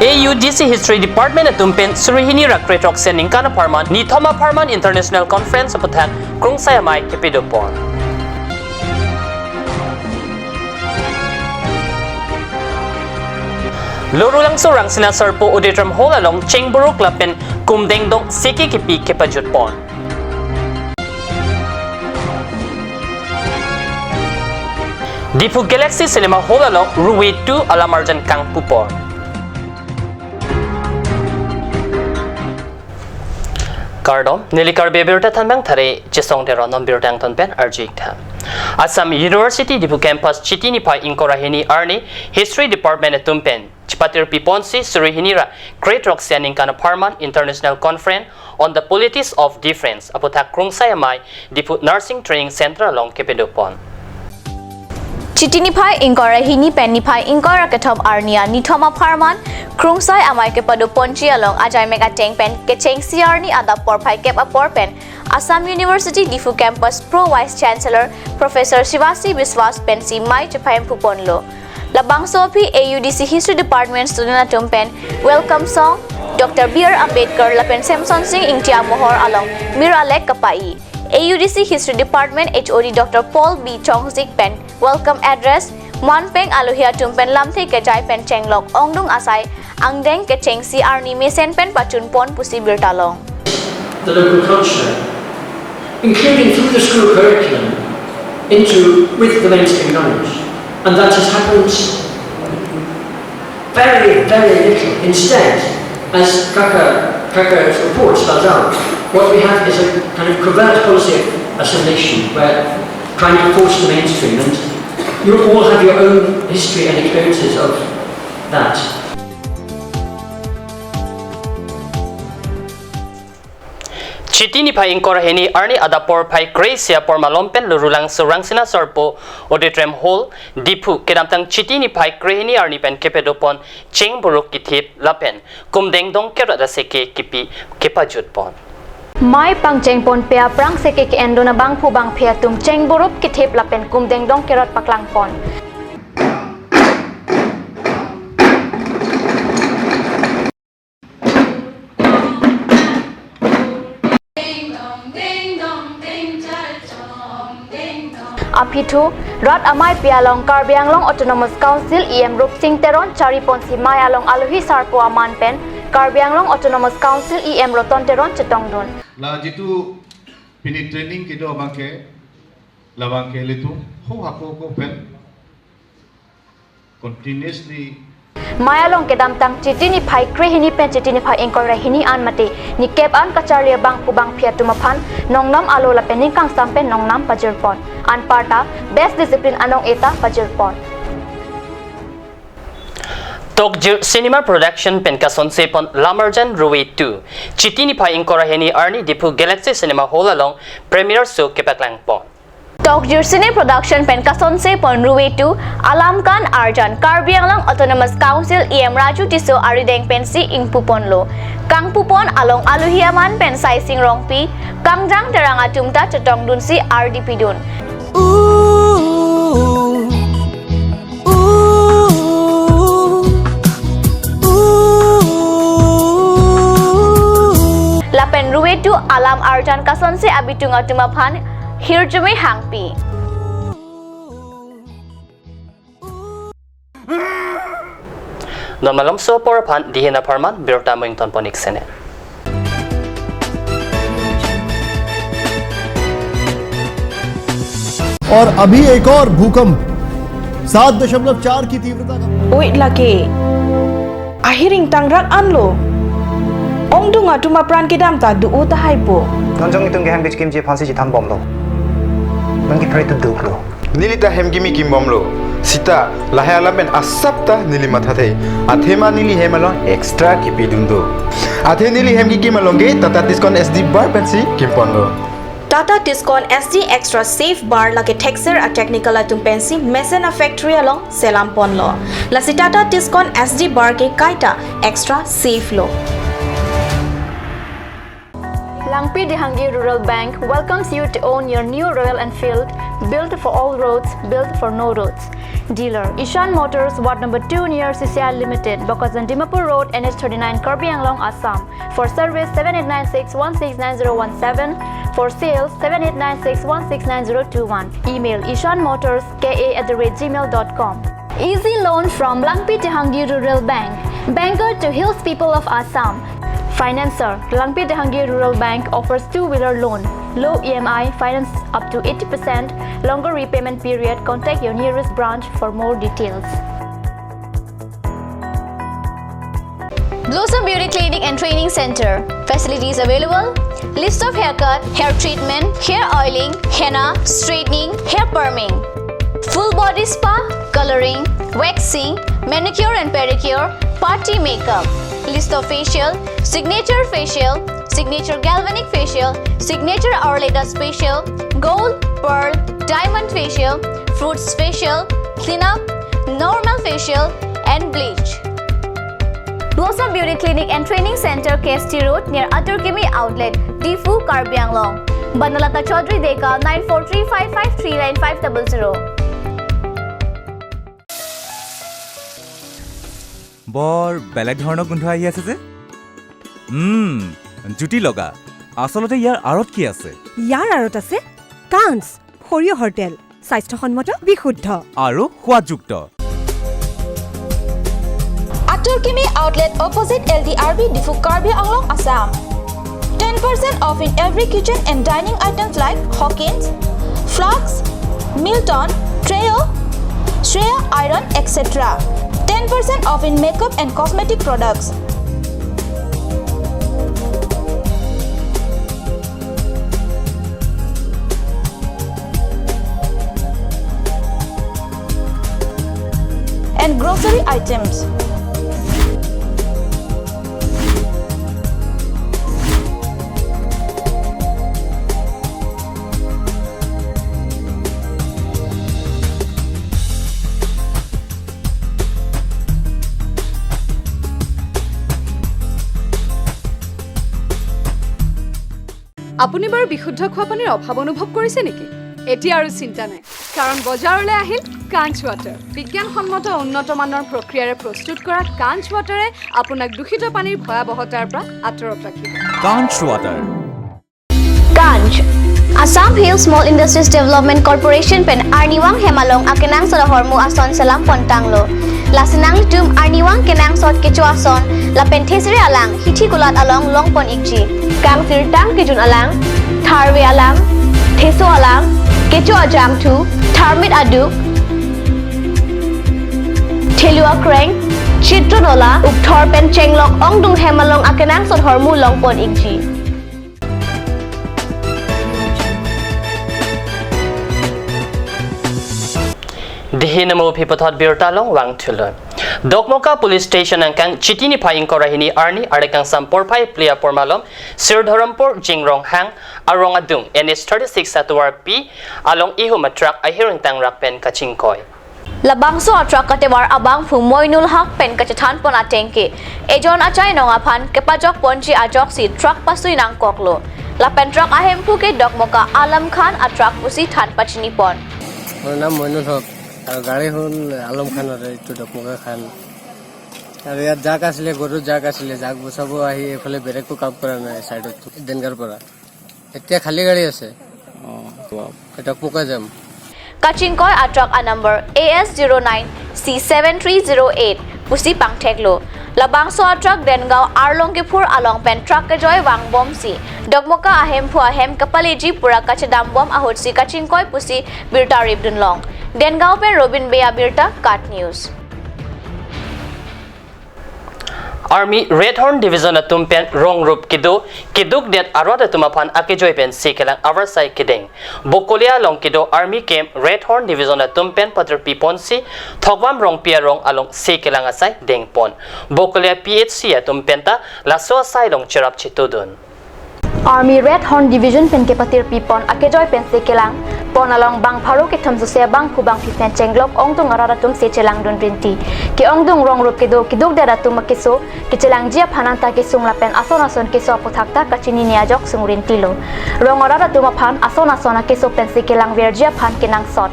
AUDC History Department at Tumpen Surihini Rakretok Sending Kana Parman ni Thoma Parman International Conference Apotan Krung Sayamay Kepidopon. Loro lang surang sinasarpo Udetram Hall along Chengboro Klapen Kumdengdong Siki Kipi Kepajutpon. Dipu Galaxy Cinema Hall along Ruwe 2 Alamarjan Kang Pupon. Kardom nili Karbi birta tanbang thare chisong tero non birtang tonpen arjik tham. Assam University Dipu Campus Chitini Pai Inkorahini Arni History Department at Tumpen Chipatir Piponsi Surihinira Great Rock Sending Kana Parman International Conference on the Politics of Difference Apotak Krung Sayamay Dipu Nursing Training Center along Kepedopon. Chitinipai Inkorahini Pennipai Inkora Katop Arnia Nithoma Parman Krungsai Amai Kepado Ponchi along Ajay Mega Teng Pen Kecheng Siarni Ada Porpai Kep Aporpen Assam University Difu Campus Pro Vice Chancellor Professor Shivasi Biswas Pensi Mai Chapayam Puponlo Labang Sopi AUDC History Department Student Tumpen Welcome Song Dr. B.R. Ambedkar Lapen Samson Singh Ingtia Mohor along Miralek Kapai AUDC History Department HOD Dr. Paul B. Chongzik Pen Welcome Address Monpeng Aluhia Tumpen Lamthi Kejai Pen Chenglok Ongdung Asai Angdeng Kecheng Si Arni Mesen Pen Pachun Pon Pusi Birtalong. The local culture, including through the school curriculum, with the mainstream knowledge, and that has happened very, very little. Instead, as Kaka's report spells out, what we have is a kind of covert policy of assimilation, where trying to force the mainstream, and you all have your own history and experiences of that. Chitini Pai Inkorahini Arni Adapor Pai Gracia por Malompen Lurulang Surang Sina Sorpo Odetrem Hall Dipu Kedamtang Chitini Pai Grehini Arni Pen Kepedopon Chengboro Kitip Lapen Kumdengdong Kerada Seke Kipi Kepajutpon. Mai pang Chengpon Pea Prang Seke Ke Endona Bang Pu Bang Pea Tum Chengboro Kitip Lapen Kumdengdong Kerat Paklangpon. Apitu, Rod Amai Pialong Karbi Anglong Autonomous Council EM Rup Singh Teron Charipon Si Mai Along Aluhi Sarpo Aman Pen Karbi Anglong Autonomous Council EM Roton Teron Chetongdun. La jitu pini training kido bangke la bangke litu ho hako ko pen continuously Mayalong kedam tang Chitini Pai Krehini Pen Chitini Pai Inkorahini An Mate ni Kep An Kacharia Bang Pubang Piatumapan Nongnam Alola Pening Kang Sampen Nongnam Pajirpon An Parta Best Discipline Anong Eta Pajirpon. Tokjir Cinema Production Penkason Sepon Lamarjan Ruwe 2 Chitini Pai Inkorahini Arni Dipu Galaxy Cinema Hall along Premier So Kepaklangpon. Tokjir Cine Production Penkason Sepon Ruwe 2 Alam Khan Arjan Karbi Anglong Autonomous Council EM Raju Tiso Arideng Pensi Ing Puponlo Kang Pupon along Aluhiaman Pen Sai Sing Rongpi Kangjang Teranga Tumta Chetongdun Si RDP Dun. Lapen Ruwe 2 Alam Arjan Kason Se Abitunga Tumapan Hirjume Hangpi. Normalom so porapan dihina parman birta moington ponik sene. और अभी एक और भूकंप 7.4 की तीव्रता का Wait lagi. Ahiring tangrak anlo. Ongdunga tumapran kidam ta duu ta haipo. Tonjong itong geham bitch kimchi phansi ji tham bomlo. Bangki pray to duklo. Nilita hemgimi kimbomlo. Sita lahaya lamen asapta nili mathate. Athema nili hemalon extra kipidundo. Athe nili hemgi kimalonge tata discount SD bar pensi kimponlo. Tata Discount SD Extra Safe Bar lagi texture a technical atum pensi Mesena Factory along Selampon lo. Lasi Tata Discount SD Bar ke kaita extra safe lo. Langpi Dihangi Rural Bank welcomes you to own your new Royal Enfield, built for all roads, built for no roads. Dealer Ishan Motors, Ward number 2 near CCI Limited, Bokazan Dimapur Road, NH39, Karbi Anglong, Assam. For service 7896169017. For sales 7896169021. Email ishanmotors.ka@gmail.com. Easy loan from Langpi Tehangi Rural Bank. Banker to Hills people of Assam. Financer Langpi Tehangi Rural Bank offers two-wheeler loan. Low EMI, finance up to 80%, longer repayment period. Contact your nearest branch for more details. Blossom Beauty Clinic and Training Center. Facilities available. List of haircut, hair treatment, hair oiling, henna, straightening, hair perming. Full body spa, coloring, waxing, manicure and pedicure, party makeup. List of facial, signature galvanic facial, signature Aurelatus facial, gold, pearl, diamond facial, fruits facial, cleanup, normal facial, and bleach. Blossom Beauty Clinic and Training Center, KST Road near Atur Kimi Outlet, Difu, Karbi Anglong. Banalata Chaudhary Deka 9435539500. বৰ বেলেগ ধৰণৰ গোন্ধ আহি আছে যে জুতি লগা আসলতে ইয়াৰ আৰত কি আছে ইয়াৰ আৰত আছে কাঞ্চ সৰিয়হৰ তেল স্বাস্থ্যসন্মত বিশুদ্ধ আৰু সোৱাদযুক্ত Aturkimi Outlet opposite LDRB Difu Karbi Anglong, Assam. 10% off in every kitchen and dining items like Hawkins, Flax, Milton, Treo, Shreya Iron, etc. 10% off in makeup and cosmetic products. And grocery items. আপুনি বাৰু বিশুদ্ধ খোৱা পানীৰ অভাৱ অনুভৱ কৰিছে নেকি এতিয়া আৰু চিন্তা নাই কাৰণ বজাৰলৈ আহিল কাঞ্চ ৱাটাৰ বিজ্ঞানসন্মত উন্নত মানৰ প্ৰক্ৰিয়াৰে প্ৰস্তুত কৰা কাঞ্চ ৱাটাৰে আপোনাক দূষিত পানীৰ ভয়াৱহতাৰ পৰা আঁতৰত ৰাখিব কাঞ্চ water Kanj Assam Hills Small Industries Development Corporation pen Arniwang Hemalong akenang sa hormu ason salam pontanglo lasinang tum Arniwang kenang sot kechuason la penthesire alang hithi kulat along longpon ikji kang sirtang kijun alang tharwe alang theso alang kechu ajam thu tharmit adu thelua kreng chitronola ukthor pen chenglok ongdung hemalong akenang sot hormu longpon ikji Dihinamo pipothot birtalong wang thulon. Dokmoka Police Station angkang chitini phaing korahini arni arekang sampor phai plia pormalom Sirdharampur Jingrong hang arong adung NH36 atwar P along ihuma truck ahiring tang rakpen kachingkoy. Labangso atrak katewar abang fumoinul hak pen kachathan pon atengke ejon achai nonga phan kepajok ponji ajok si truck pasui nang koklo lapen truck ahem phuke dokmoka Alam Khan atrak pusi than pachini pon মোৰ নাম মইনুল হক আৰু গাড়ী হ'ল আলম খানৰে এইটো ডকমকা খান আৰু ইয়াত জাক আছিলে গৰু জাক আছিলে জাক বচাব আহি এইফালে বেৰেকো কাম কৰা নাই চাইডত ডেনগাৰ পৰা এতিয়া খালী গাড়ী আছে ডকমকা যাম Kachingkoy atrak a number AS09C7308 pusi pangtheklo labangso atrak Dengao Arlongkepur along pen truck ke joy wang bom si dokmoka ahem phu ahem kapaleji pura kachadam bom ahotsi Kachingkoy pusi birta ribdun long Dengao pen Robin Bea birta Cat News Army Red Horn Division atum pen rong rup kiduk det arwada tumaphan akejoy pen sikelang avarsai kideng bokolia long kido Army camp Red Horn Division atum pen patr piponsi thogwam rong pia rong along sikelang asai dengpon bokolia PHC atum penta laso asai long cherap chitudun Army Red Horn Division pen ke patir pipon akejoy pen sekelang pon along bang pharu ke thum se bang khu bang phi pen chenglok ong tung ara tum se chelang dun rinti ki ong dung rong rup ke duk da tum ke so ki chelang jia phanan ta ke sung la pen ason ke so puthak ta kachini nia jok sung rinti lo rong ara tum phan ason ke so pen se ke lang ver jia phan ke nang sot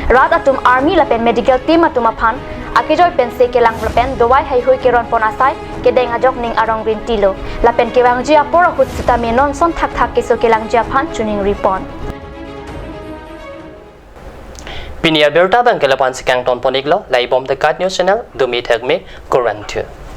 rat atum army la pen medical team atum phan akijoi pen se ke lang la pen dowai hai hoi ke ron pon asai ke deng ajok ning arong rinti lo la pen ke wang jia por hut sita me non son thak ke so ke lang jia phan chuning ripon Pinia berta bang kelapan si kang ton poniglo lai bom the cat news channel do meet hag me Koran 2